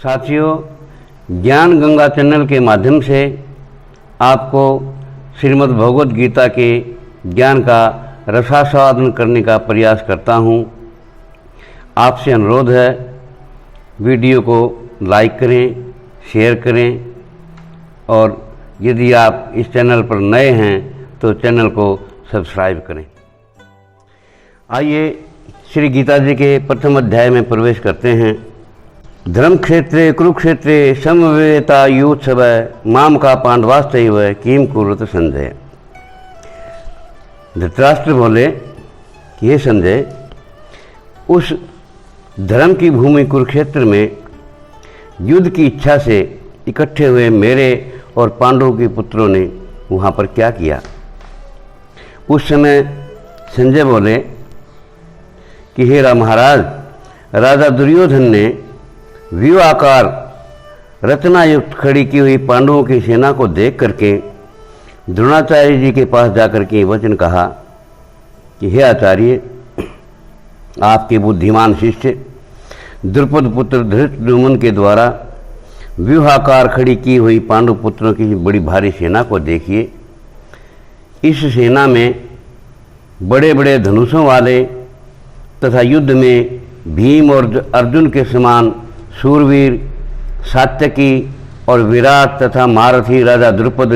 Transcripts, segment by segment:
साथियों, ज्ञान गंगा चैनल के माध्यम से आपको श्रीमद् भगवद गीता के ज्ञान का रसास्वादन करने का प्रयास करता हूँ। आपसे अनुरोध है, वीडियो को लाइक करें, शेयर करें और यदि आप इस चैनल पर नए हैं तो चैनल को सब्सक्राइब करें। आइए श्री गीता जी के प्रथम अध्याय में प्रवेश करते हैं। धर्म क्षेत्रे कुरुक्षेत्रे समवेता युत्सव माम का पांडवास्तैव किम कुरुत संजय। धृतराष्ट्र बोले कि हे संजय, उस धर्म की भूमि कुरुक्षेत्र में युद्ध की इच्छा से इकट्ठे हुए मेरे और पांडवों के पुत्रों ने वहाँ पर क्या किया। उस समय संजय बोले कि हे महाराज, राजा दुर्योधन ने व्यूहाकार रचनायुक्त खड़ी की हुई पांडवों की सेना को देख करके द्रोणाचार्य जी के पास जाकर के वचन कहा कि हे आचार्य, आपके बुद्धिमान शिष्य द्रुपद पुत्र धृष्टद्युम्न के द्वारा व्यूहाकार खड़ी की हुई पांडव पुत्रों की बड़ी भारी सेना को देखिए। इस सेना में बड़े बड़े धनुषों वाले तथा युद्ध में भीम और अर्जुन के समान शूरवीर सात्यकी और विराट तथा महारथी राजा द्रुपद,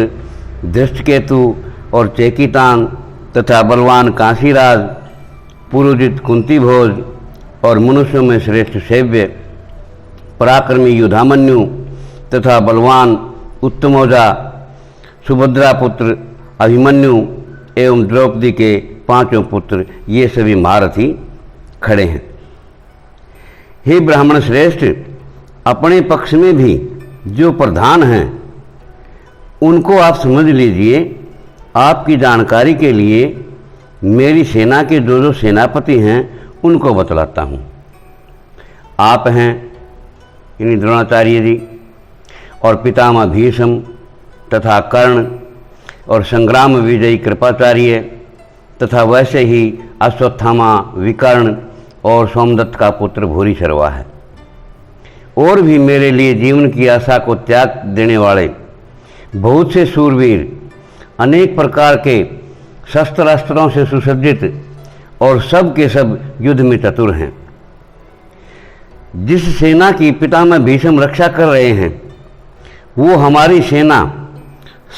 धृष्टकेतु और चेकितान तथा बलवान काशीराज, पुरोजित कुंतीभोज और मनुष्यों में श्रेष्ठ शैव्य, पराक्रमी युधामन्यु तथा बलवान उत्तमौजा, सुभद्रा पुत्र अभिमन्यु एवं द्रौपदी के पांचों पुत्र, ये सभी महारथी खड़े हैं। हे ब्राह्मण श्रेष्ठ, अपने पक्ष में भी जो प्रधान हैं उनको आप समझ लीजिए। आपकी जानकारी के लिए मेरी सेना के जो सेनापति हैं उनको बतलाता हूँ। आप हैं यानी द्रोणाचार्य जी और पितामह भीष्म तथा कर्ण और संग्राम विजयी कृपाचार्य तथा वैसे ही अश्वत्थामा, विकर्ण और सोमदत्त का पुत्र भूरिश्रवा है। और भी मेरे लिए जीवन की आशा को त्याग देने वाले बहुत से शूरवीर, अनेक प्रकार के शस्त्र अस्त्रों से सुसज्जित और सब के सब युद्ध में चतुर हैं। जिस सेना की पितामह भीष्म रक्षा कर रहे हैं वो हमारी सेना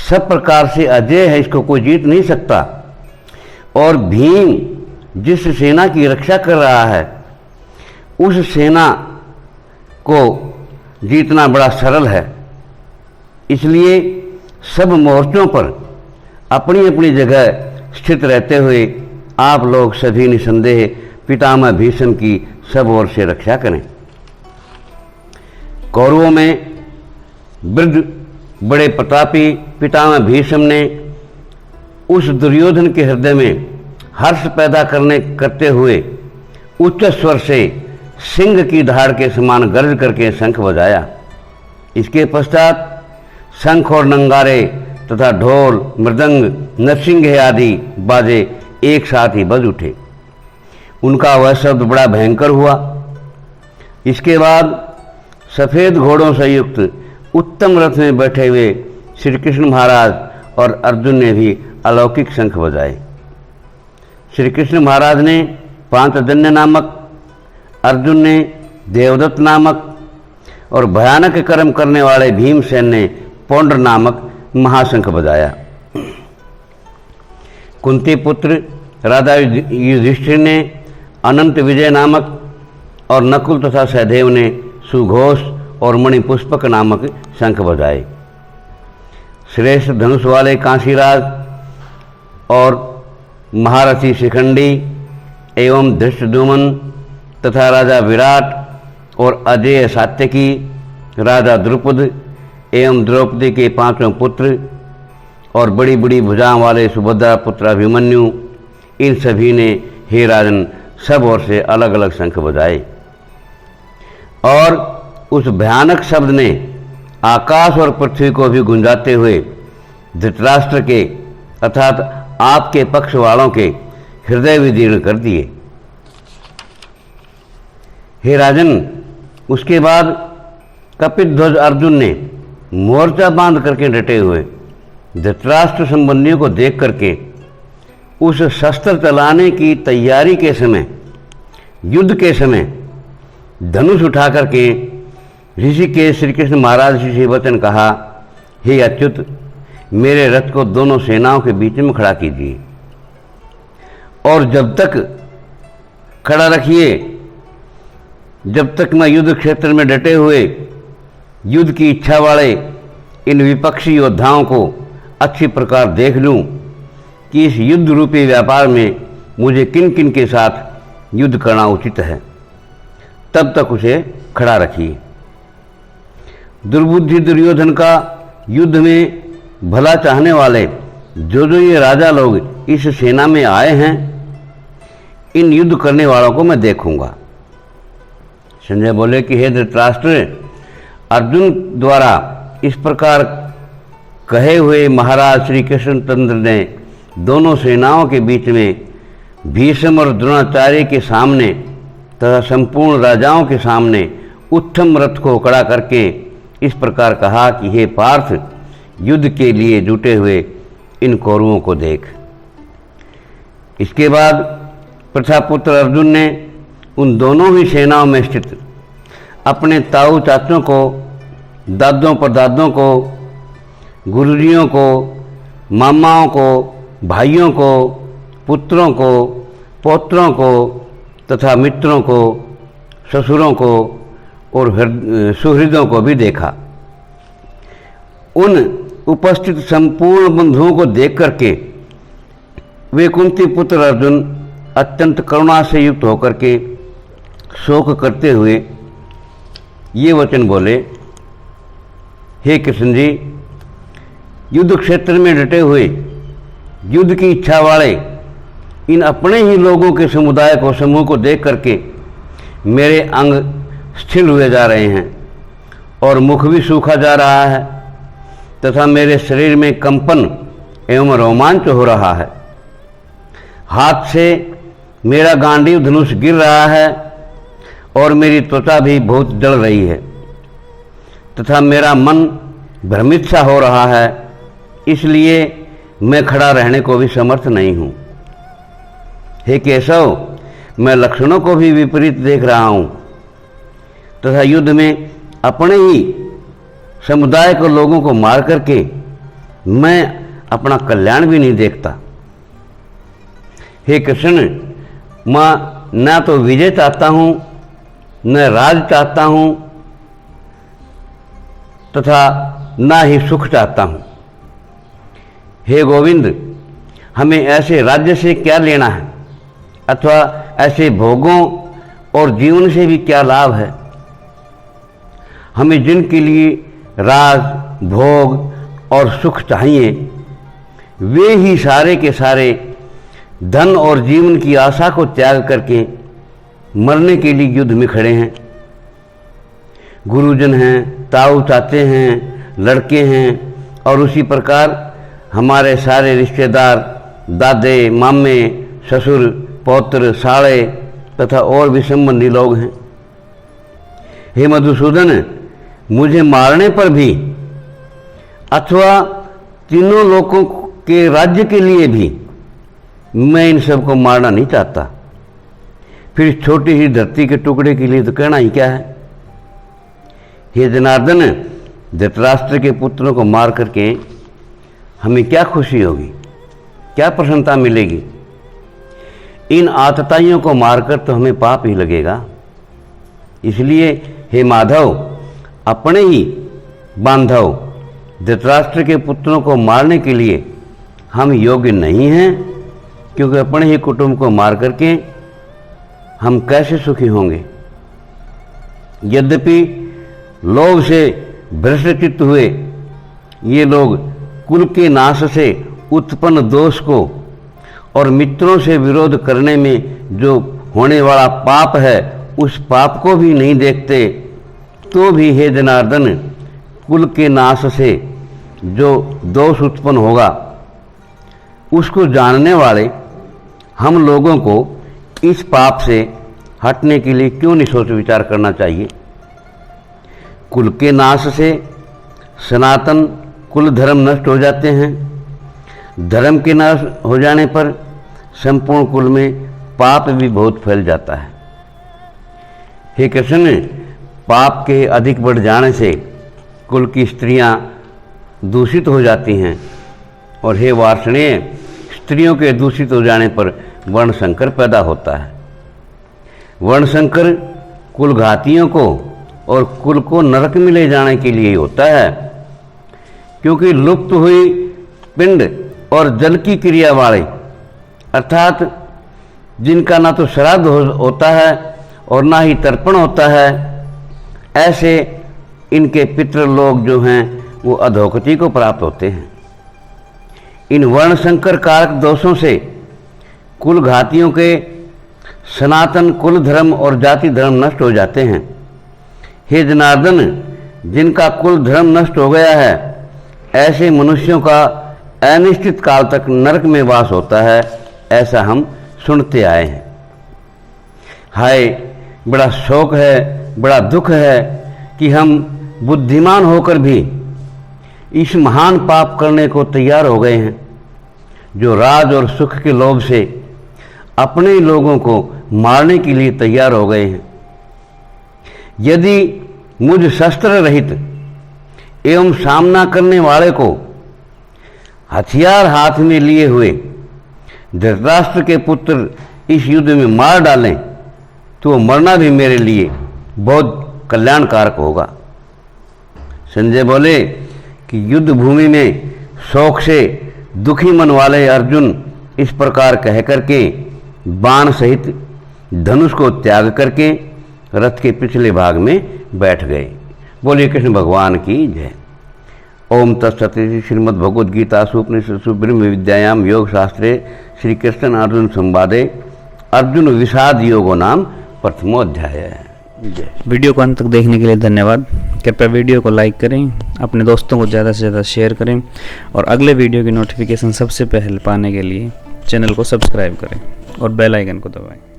सब प्रकार से अजय है, इसको कोई जीत नहीं सकता। और भीम जिस सेना की रक्षा कर रहा है उस सेना को जीतना बड़ा सरल है। इसलिए सब मोर्चों पर अपनी अपनी जगह स्थित रहते हुए आप लोग सभी निसंदेह पितामह भीष्म की सब ओर से रक्षा करें। कौरवों में वृद्ध बड़े प्रतापी पितामह भीष्म ने उस दुर्योधन के हृदय में हर्ष पैदा करते हुए उच्च स्वर से सिंह की धाड़ के समान गर्ज करके शंख बजाया। इसके पश्चात शंख और नंगारे तथा ढोल, मृदंग, नरसिंह आदि बाजे एक साथ ही बज उठे। उनका वह शब्द बड़ा भयंकर हुआ। इसके बाद सफ़ेद घोड़ों से युक्त उत्तम रथ में बैठे हुए श्री कृष्ण महाराज और अर्जुन ने भी अलौकिक शंख बजाए। श्री कृष्ण महाराज ने पांचजन्य नामक, अर्जुन ने देवदत्त नामक और भयानक कर्म करने वाले भीमसेन ने पौंड्र नामक महाशंख बजाया। कुंती पुत्र राजा युधिष्ठिर ने अनंत विजय नामक और नकुल तथा सहदेव ने सुघोष और मणिपुष्पक नामक शंख बजाए। श्रेष्ठ धनुष वाले काशीराज और महारथी शिखंडी एवं धृष्टद्युम्न तथा राजा विराट और अजय सात्यकी, राजा द्रुपद एवं द्रौपदी के पांचों पुत्र और बड़ी बड़ी भुजाओं वाले सुभद्रा पुत्र अभिमन्यु, इन सभी ने हे राजन सब ओर से अलग अलग शंख बजाए। और उस भयानक शब्द ने आकाश और पृथ्वी को भी गुंजाते हुए धृतराष्ट्र के अर्थात आपके पक्ष वालों के हृदय विदीर्ण कर दिए। हे राजन, उसके बाद कपिध्वज अर्जुन ने मोर्चा बांध करके डटे हुए धृतराष्ट्र संबंधियों को देख करके उस शस्त्र चलाने की तैयारी के समय, युद्ध के समय धनुष उठा करके ऋषिकेश श्री कृष्ण महाराज से वचन कहा, हे अच्युत, मेरे रथ को दोनों सेनाओं के बीच में खड़ा कीजिए और जब तक खड़ा रखिए जब तक मैं युद्ध क्षेत्र में डटे हुए युद्ध की इच्छा वाले इन विपक्षी योद्धाओं को अच्छी प्रकार देख लूं कि इस युद्ध रूपी व्यापार में मुझे किन किन के साथ युद्ध करना उचित है, तब तक उसे खड़ा रखिए। दुर्बुद्धि दुर्योधन का युद्ध में भला चाहने वाले जो जो ये राजा लोग इस सेना में आए हैं, इन युद्ध करने वालों को मैं देखूंगा। संजय बोले कि हे धृतराष्ट्र, अर्जुन द्वारा इस प्रकार कहे हुए महाराज श्री कृष्णचंद्र ने दोनों सेनाओं के बीच में भीष्म और द्रोणाचार्य के सामने तथा संपूर्ण राजाओं के सामने उत्तम रथ को खड़ा करके इस प्रकार कहा कि हे पार्थ, युद्ध के लिए जुटे हुए इन कौरवों को देख। इसके बाद प्रथापुत्र अर्जुन ने उन दोनों ही सेनाओं में स्थित अपने ताऊ चाचों को, दादों परदादों को, गुरुजियों को, मामाओं को, भाइयों को, पुत्रों को, पौत्रों को तथा मित्रों को, ससुरों को और सुहृदों को भी देखा। उन उपस्थित संपूर्ण बंधुओं को देख करके वे कुंती पुत्र अर्जुन अत्यंत करुणा से युक्त होकर के शोक करते हुए ये वचन बोले, हे कृष्ण जी, युद्ध क्षेत्र में डटे हुए युद्ध की इच्छा वाले इन अपने ही लोगों के समुदाय को, समूह को देख करके मेरे अंग स्थिर हुए जा रहे हैं और मुख भी सूखा जा रहा है तथा मेरे शरीर में कंपन एवं रोमांच हो रहा है। हाथ से मेरा गांडीव धनुष गिर रहा है और मेरी त्वचा भी बहुत जल रही है तथा मेरा मन भ्रमित सा हो रहा है, इसलिए मैं खड़ा रहने को भी समर्थ नहीं हूं। हे केशव, मैं लक्षणों को भी विपरीत देख रहा हूं तथा युद्ध में अपने ही समुदाय को, लोगों को मार करके मैं अपना कल्याण भी नहीं देखता। हे कृष्ण, मैं न तो विजय चाहता हूं, न राज चाहता हूं तथा न ही सुख चाहता हूं। हे गोविंद, हमें ऐसे राज्य से क्या लेना है अथवा ऐसे भोगों और जीवन से भी क्या लाभ है। हमें जिनके लिए राज, भोग और सुख चाहिए, वे ही सारे के सारे धन और जीवन की आशा को त्याग करके मरने के लिए युद्ध में खड़े हैं। गुरुजन हैं, ताऊ चाचे हैं, लड़के हैं और उसी प्रकार हमारे सारे रिश्तेदार, दादे, मामे, ससुर, पौत्र, साले तथा और भी संबंधी लोग हैं। हे मधुसूदन, मुझे मारने पर भी अथवा तीनों लोगों के राज्य के लिए भी मैं इन सबको मारना नहीं चाहता। फिर छोटी ही धरती के टुकड़े के लिए तो कहना ही क्या है। हे जनार्दन, धृतराष्ट्र के पुत्रों को मार करके हमें क्या खुशी होगी, क्या प्रसन्नता मिलेगी। इन आतताइयों को मारकर तो हमें पाप ही लगेगा। इसलिए हे माधव, अपने ही बांधव धृतराष्ट्र के पुत्रों को मारने के लिए हम योग्य नहीं हैं, क्योंकि अपने ही कुटुंब को मार करके हम कैसे सुखी होंगे। यद्यपि लोभ से भ्रष्टचित्त हुए ये लोग कुल के नाश से उत्पन्न दोष को और मित्रों से विरोध करने में जो होने वाला पाप है, उस पाप को भी नहीं देखते, तो भी हे जनार्दन, कुल के नाश से जो दोष उत्पन्न होगा उसको जानने वाले हम लोगों को इस पाप से हटने के लिए क्यों नहीं सोच विचार करना चाहिए। कुल के नाश से सनातन कुल धर्म नष्ट हो जाते हैं। धर्म के नाश हो जाने पर संपूर्ण कुल में पाप भी बहुत फैल जाता है। हे कृष्ण, पाप के अधिक बढ़ जाने से कुल की स्त्रियां दूषित हो जाती हैं और हे वार्ष्णेय, स्त्रियों के दूषित हो जाने पर वर्ण संकर पैदा होता है। वर्ण संकर कुल घातियों को और कुल को नरक में ले जाने के लिए होता है, क्योंकि लुप्त हुई पिंड और जल की क्रिया वाले, अर्थात जिनका ना तो श्राद्ध होता है और ना ही तर्पण होता है, ऐसे इनके पितृलोक जो हैं वो अधोगति को प्राप्त होते हैं। इन वर्ण संकर कारक दोषों से कुल घातियों के सनातन कुल धर्म और जाति धर्म नष्ट हो जाते हैं। हे जनार्दन, जिनका कुल धर्म नष्ट हो गया है, ऐसे मनुष्यों का अनिश्चित काल तक नरक में वास होता है, ऐसा हम सुनते आए हैं। हाय, बड़ा शोक है, बड़ा दुख है कि हम बुद्धिमान होकर भी इस महान पाप करने को तैयार हो गए हैं, जो राज और सुख के लोभ से अपने लोगों को मारने के लिए तैयार हो गए हैं। यदि मुझ शस्त्र रहित एवं सामना करने वाले को हथियार हाथ में लिए हुए धृतराष्ट्र के पुत्र इस युद्ध में मार डालें तो मरना भी मेरे लिए बहुत कल्याणकारक होगा। संजय बोले कि युद्ध भूमि में शोक से दुखी मन वाले अर्जुन इस प्रकार कह करके बाण सहित धनुष को त्याग करके रथ के पिछले भाग में बैठ गए। बोलिए कृष्ण भगवान की जय। ओम तत्सत। श्रीमद् भगवद गीता उपनिषत्सु ब्रह्म विद्यायाम योग शास्त्रे श्री कृष्ण अर्जुन संवादे अर्जुन विषाद योगो नाम प्रथमोध्याय। वीडियो को अंत तक देखने के लिए धन्यवाद। कृपया वीडियो को लाइक करें, अपने दोस्तों को ज़्यादा से ज़्यादा शेयर करें और अगले वीडियो की नोटिफिकेशन सबसे पहले पाने के लिए चैनल को सब्सक्राइब करें और बेल आइकन को दबाएं।